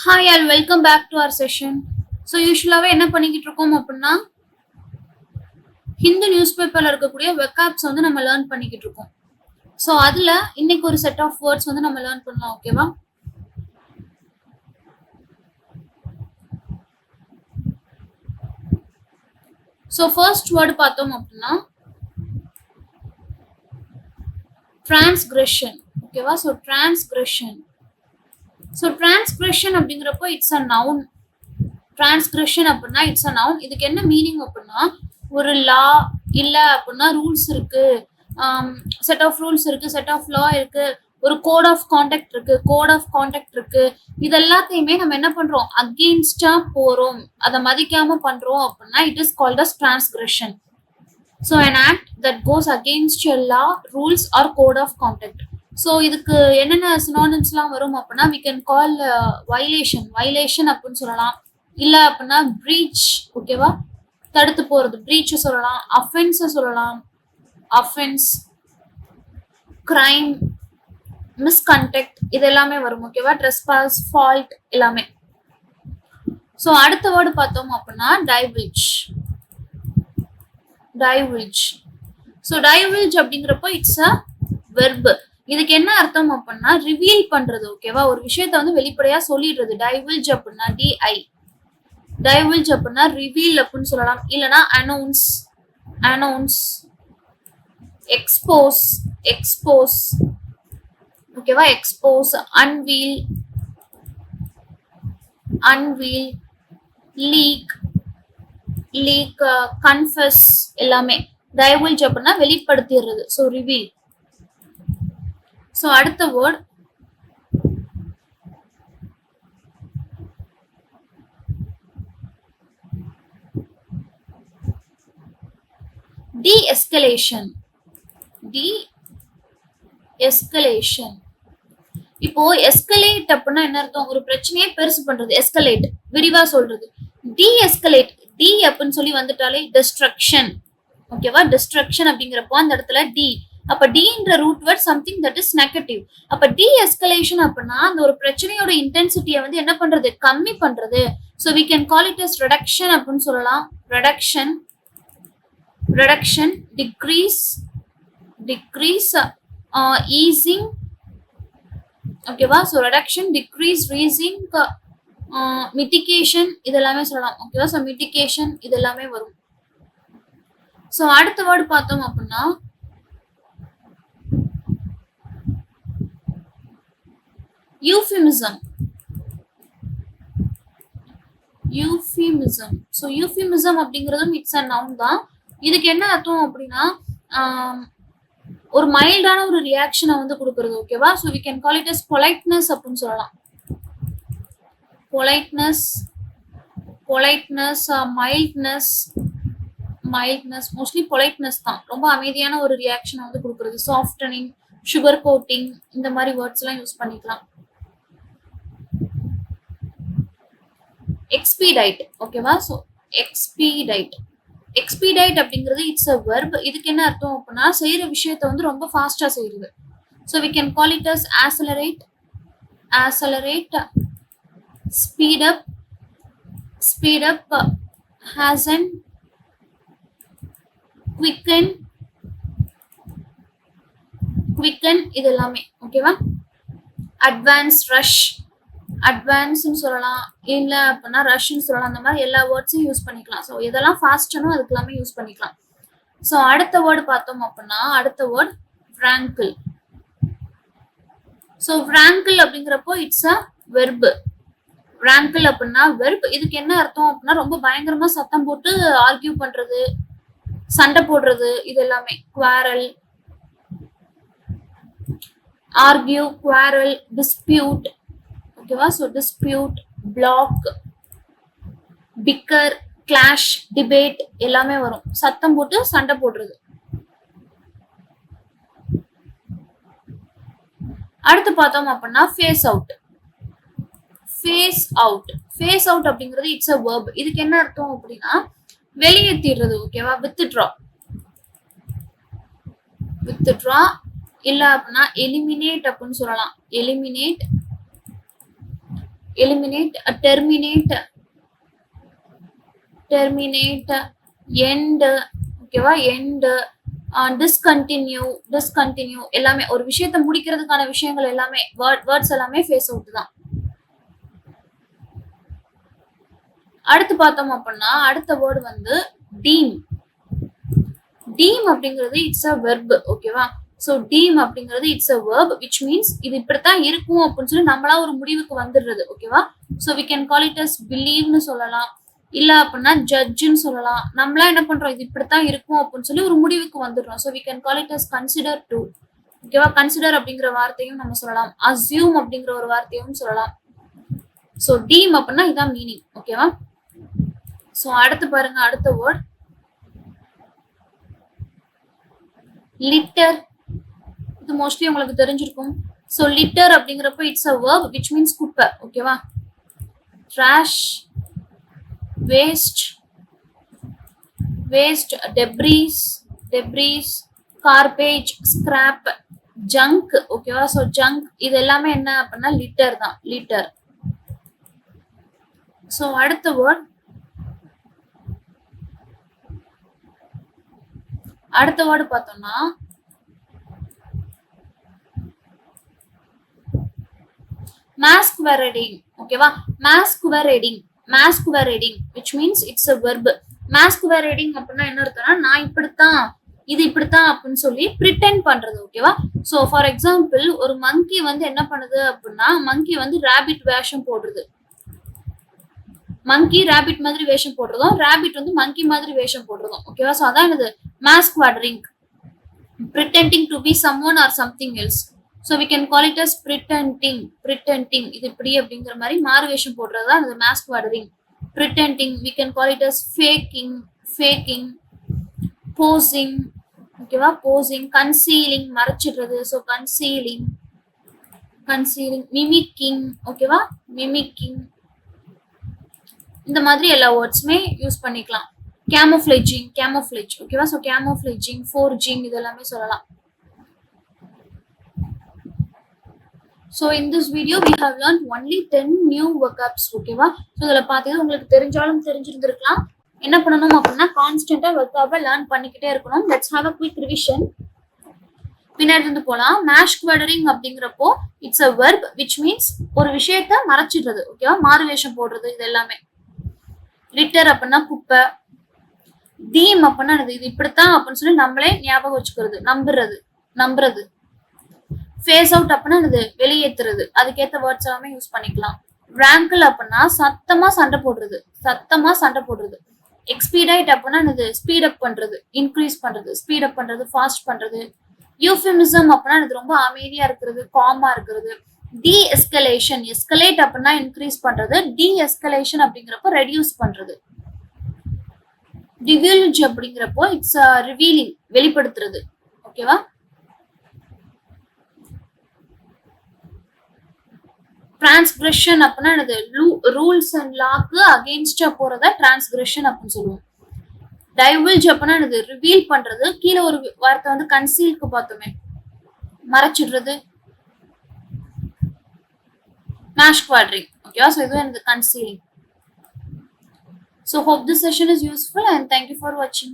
Hi all, welcome back to our session. So யூஸ்வலாகவே என்ன பண்ணிக்கிட்டு இருக்கோம் அப்படின்னா ஹிந்து நியூஸ் பேப்பரில் இருக்கக்கூடிய வெக்காப்ஸ் வந்து நம்ம லேர்ன் பண்ணிக்கிட்டு இருக்கோம். ஸோ அதில் இன்னைக்கு ஒரு செட் ஆஃப் வேர்ட்ஸ் வந்து நம்ம லேர்ன் பண்ணலாம். ஓகேவா? ஸோ ஃபர்ஸ்ட் வேர்டு பார்த்தோம் அப்படின்னா டிரான்ஸ்கிரெஷன். ஓகேவா? ஸோ டிரான்ஸ்கிரெஷன். ஸோ டிரான்ஸ்கிரெஷன் அப்படிங்கிறப்போ இட்ஸ் அ நவுன். டிரான்ஸ்கிரெஷன் அப்படின்னா இட்ஸ் அ நவுன். இதுக்கு என்ன மீனிங் அப்படின்னா ஒரு லா இல்லை அப்படின்னா ரூல்ஸ் இருக்கு, செட் ஆஃப் ரூல்ஸ் இருக்கு, செட் ஆஃப் லா இருக்கு, ஒரு கோட் ஆஃப் கான்டாக்ட் இருக்கு. இது எல்லாத்தையுமே நம்ம என்ன பண்றோம், அகெயின்ஸ்டா போறோம், அதை மதிக்காம பண்றோம் அப்படின்னா it is called as transgression. So an act that goes against your law, rules or code of conduct. So இதுக்கு என்னென்ன சினானிம்ஸ்லாம் வரும் அப்படின்னா we can call violation அப்படின்னு சொல்லலாம். இல்லை அப்படின்னா breach. ஓகேவா? தடுத்து போறது, breach சொல்லலாம். offense சொல்லலாம், offense, crime, misconduct, இது எல்லாமே வரும். ஓகேவா? trespass, fault எல்லாமே. ஸோ அடுத்த வேர்டு பார்த்தோம் அப்படின்னா divulge. ஸோ divulge அப்படிங்கிறப்போ இட்ஸ் அ வெர்பு. இதுக்கு என்ன அர்த்தம் அப்படின்னா ரிவீல் பண்றது. ஓகேவா? ஒரு விஷயத்த வந்து வெளிப்படையா சொல்லிடுறது. divulge அப்படின்னா divulge அப்படின்னா ரிவீல் அப்படின்னு சொல்லலாம். இல்லைன்னா அனௌன்ஸ், எக்ஸ்போஸ். ஓகேவா? எக்ஸ்போஸ், அன்வீல், லீக், கன்ஃபஸ் எல்லாமே. divulge அப்படின்னா வெளிப்படுத்திடுறது. So reveal. ஸோ அடுத்த வேர்ட் de-escalation. இப்போ எஸ்கலேட் அப்படின்னா என்ன அர்த்தம்? ஒரு பிரச்சனையே பெருசு பண்றது. எஸ்கலேட் விரிவா சொல்றது. de-escalate, டி அப்படின்னு சொல்லி வந்துட்டாலே டிஸ்ட்ரக்ஷன். ஓகேவா? டிஸ்ட்ரக்ஷன் அப்படிங்கிறப்போ அந்த இடத்துல டி. அப்ப டின்ற root word something that is negative. அப்ப de-escalation அப்படின்னா அந்த ஒரு பிரச்சனையோட இன்டென்சிட்டியை வந்து என்ன பண்றது, கம்மி பண்றது. So we can call it as reduction அப்படின்னு சொல்லலாம். reduction, decrease, easing. ஓகேவா? So reduction, decrease, easing, mitigation இதெல்லாமே சொல்லலாம். ஓகேவா? ஸோ mitigation இதெல்லாமே வரும். ஸோ அடுத்த வேர்டு பார்த்தோம் அப்படின்னா euphemism. ஸோ euphemism அப்படிங்கிறதும் இட்ஸ் அ நவுன் தான். இதுக்கு என்ன அர்த்தம் அப்படின்னா ஒரு மைல்டான ஒரு ரியாக்ஷனை வந்து கொடுக்கறது. ஓகேவா? So we can call it as politeness அப்படின்னு சொல்லலாம். politeness, mildness, மோஸ்ட்லி politeness தான். ரொம்ப அமைதியான ஒரு ரியாக்ஷனை வந்து கொடுக்கறது. சாஃப்டனிங், சுகர் கோட்டிங், இந்த மாதிரி வேர்ட்ஸ் எல்லாம் யூஸ் பண்ணிக்கலாம். expedite. ஓகேவா? ஸோ expedite அப்படிங்கிறது இட்ஸ் அ வெர்ப். இதுக்கு என்ன அர்த்தம் அப்படின்னா செய்யற விஷயத்த வந்து ரொம்ப ஃபாஸ்டா செய்யறது. So we can call it as accelerate, speed up, hasten, quicken இது எல்லாமே. ஓகேவா? அட்வான்ஸ்ன்னு சொல்லலாம், இல்ல அப்படின்னா ரஷ்ன்னு சொல்லலாம். அந்த மாதிரி எல்லா வேர்ட்ஸையும் யூஸ் பண்ணிக்கலாம். ஸோ இதெல்லாம் ஃபாஸ்டனும் அதுக்கு எல்லாமே யூஸ் பண்ணிக்கலாம். ஸோ அடுத்த வேர்டு பார்த்தோம் அப்படின்னா அடுத்த வேர்ட் ஃப்ராங்கிள். ஸோ ஃப்ராங்கிள் அப்படிங்கிறப்போ இட்ஸ் அ வெர்பு. ஃப்ராங்கிள் அப்படின்னா வெர்ப். இதுக்கு என்ன அர்த்தம் அப்படின்னா ரொம்ப பயங்கரமா சத்தம் போட்டு ஆர்கியூ பண்றது, சண்டை போடுறது, இது எல்லாமே. Quarrel, dispute. ஓகேவா? So dispute, block, bicker, clash, debate எல்லாமே வரும். சத்தம் போட்டு சண்டை போடுறது. அடுத்து பார்த்தோம் அப்படின்னா ஃபேஸ் அவுட் அப்படிங்கிறது இட்ஸ் அ வெர்ப். இதுக்கு என்ன அர்த்தம் அப்படின்னா வெளியேற்றிடுறது. ஓகேவா? வித்ட்ரா இல்ல அப்படின்னா எலிமினேட் அப்படின்னு சொல்லலாம். eliminate, terminate, end, ஓகேவா, end, discontinue எல்லாமே ஒரு விஷயத்தை முடிக்கிறதுக்கான விஷயங்கள் எல்லாமே வேர்ட்ஸ் எல்லாமே ஃபேஸ் அவுட் தான். அடுத்து பார்த்தோம் அப்படின்னா அடுத்த வேர்டு வந்து டீம். டீம் அப்படிங்கிறது இட்ஸ் அ வெர்ப். ஓகேவா, ஸோ டீம் அப்படிங்கிறது it's a verb which means இது இப்படித்தான் இருக்கும் அப்படின்னு சொல்லி நம்மளா ஒரு முடிவுக்கு வந்துடுறது. ஓகேவா, so we can call it as பிலீவ்னு சொல்லலாம், இல்ல அப்படின்னா ஜட்ஜுன்னு சொல்லலாம். நம்மளா என்ன பண்றோம், இது இப்படித்தான் இருக்கும் அப்படின்னு சொல்லி ஒரு முடிவுக்கு வந்துடுறோம். So we can call it as consider to. ஓகேவா, கன்சிடர் அப்படிங்கிற வார்த்தையும் நம்ம சொல்லலாம், அஸ்யூம் அப்படிங்கிற ஒரு வார்த்தையும் சொல்லலாம். ஸோ டீம் அப்படின்னா இதான் மீனிங். ஓகேவா, ஸோ அடுத்து பாருங்க அடுத்த வேர்ட் லிட்டர். இது மோஸ்ட்லி உங்களுக்கு தெரிஞ்சிருக்கும். ஸோ லிட்டர் அப்படிங்கிறப்ப it's a verb which means குப்பை. ஓகேவா, trash, waste, debris, garbage, scrap, junk. ஓகேவா, ஸோ ஜங்க் இது எல்லாமே என்ன அப்படின்னா லிட்டர் தான், லிட்டர். ஸோ அடுத்த வேர்ட் பார்த்தோம்னா masquerading. ஓகேவா, masquerading which means it's a verb. masquerading அப்படின்னா என்ன அர்த்தம்னா நான் இப்படித்தான், இது இப்படித்தான் அப்படின்னு சொல்லி பிரிட்டெண்ட் பண்றது. ஓகேவா, ஸோ ஃபார் எக்ஸாம்பிள் ஒரு மங்கி வந்து என்ன பண்ணுது அப்படின்னா மங்கி வந்து ரேபிட் வேஷம் போடுறது. மங்கி ரேபிட் மாதிரி வேஷம் போடுறதும், ரேபிட் வந்து மங்கி மாதிரி வேஷம் போடுறதும். ஓகேவா, ஸோ அதான் இது masquerading, pretending to be someone or something else. So we can call it as pretending. இது இப்படி அப்படிங்கிற மாதிரி மாறு வேஷம் போடுறது தான் இது masquerading. pretending we can call it as faking, posing. ஓகேவா, posing, concealing மறைச்சிடுறது. ஸோ concealing, mimicking. ஓகேவா, mimicking. இந்த மாதிரி எல்லா வேர்ட்ஸுமே யூஸ் பண்ணிக்கலாம். camouflaging. ஓகேவா, ஸோ camouflaging, forging இது எல்லாமே சொல்லலாம். So in this video we have learned only 10 new vocabs. ஓகேவா, ஸோ இதில் பார்த்தது உங்களுக்கு தெரிஞ்சாலும் தெரிஞ்சிருந்திருக்கலாம். என்ன பண்ணணும் அப்படின்னா கான்ஸ்டன்டா vocab லேர்ன் பண்ணிக்கிட்டே இருக்கணும். Let's have a quick revision. பின்னாடி இருந்து போலாம். masquerading அப்படிங்கிறப்போ it's a verb which means ஒரு விஷயத்த மறைச்சிடுறது. ஓகேவா, மாறு வேஷம் போடுறது இது எல்லாமே. லிட்டர் அப்படின்னா குப்பை. தீம் அப்படின்னா இது இப்படித்தான் அப்படின்னு சொல்லி நம்மளே ஞாபகம் வச்சுக்கிறது, நம்புறது. ஃபேஸ் அவுட் அப்படின்னா இது வெளியேற்றுறது, அதுக்கேற்ற வேர்ட்ஸ் எல்லாமே யூஸ் பண்ணிக்கலாம். ரேங்கிள் அப்படின்னா சத்தமா சண்டை போடுறது. எக்ஸ்பீடைட் அப்படின்னா இது ஸ்பீட் அப் பண்றது, இன்க்ரீஸ் பண்றது, ஸ்பீட் அப் பண்றது, ஃபாஸ்ட் பண்றது. யூஃபிமிசம் அப்படின்னா இது ரொம்ப அமைதியா இருக்கிறது, காமா இருக்கிறது. டி எஸ்கலேஷன், எஸ்கலேட் அப்படின்னா இன்க்ரீஸ் பண்றது, டி எஸ்கலேஷன் அப்படிங்கிறப்போ ரெடியூஸ் பண்றது. டிவில்ஜ் அப்படிங்கிறப்போ இட்ஸ் ரிவீலிங், வெளிப்படுத்துறது. ஓகேவா, டிரான்ஸ்கிரஷன் அப்படின்னா என்னது, ரூல்ஸ் அண்ட் லாக்கு அகெயின்ஸ்டா போறத டிரான்ஸ்கிரஷன் அப்படின்னு சொல்லுவோம். டைவில்ஜ் அப்படின்னா என்னது, ரிவீல் பண்றது. கீழே ஒரு வார்த்தை வந்து கன்சீல்க்கு பார்த்தோமே, மறைச்சிடுறது. masquerading. Okay, so this is concealing. So hope this session is useful and thank you for watching.